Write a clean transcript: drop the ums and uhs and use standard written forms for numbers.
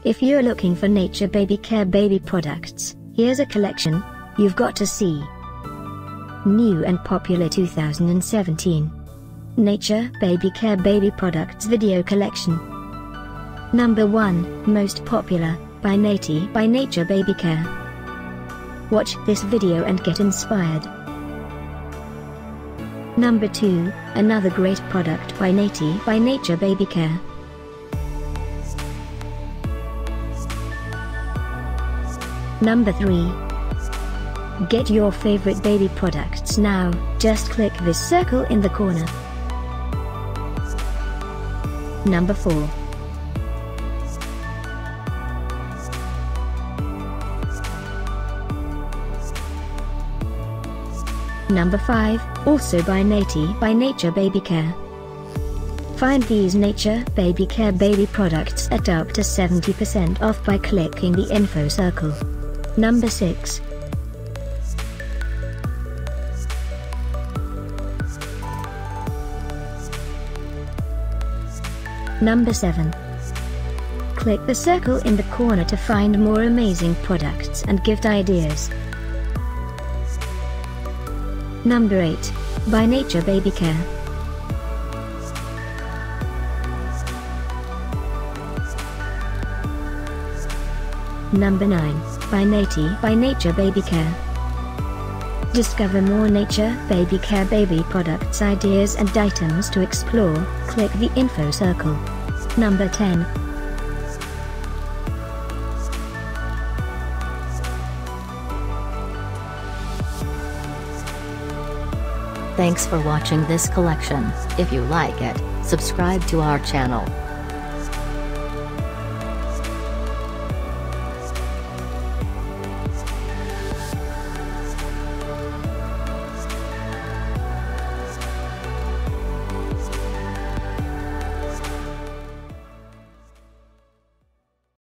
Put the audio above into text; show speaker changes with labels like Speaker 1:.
Speaker 1: If you're looking for Nature Babycare baby products, here's a collection you've got to see. New and popular 2017 Nature Babycare baby products video collection. Number 1, most popular, by Naty by Nature Babycare. Watch this video and get inspired. Number 2, another great product by Naty by Nature Babycare. Number 3. Get your favorite baby products now, just click this circle in the corner. Number 4. Number 5, also by Naty by Nature Babycare. Find these Nature Babycare baby products at up to 70% off by clicking the info circle. Number 6. Number 7. Click the circle in the corner to find more amazing products and gift ideas. Number 8, by Nature Babycare. Number 9, by Naty by Nature Babycare. Discover more Nature Babycare baby products ideas and items to explore, click the info circle. Number 10.
Speaker 2: Thanks for watching this collection. If you like it, subscribe to our channel.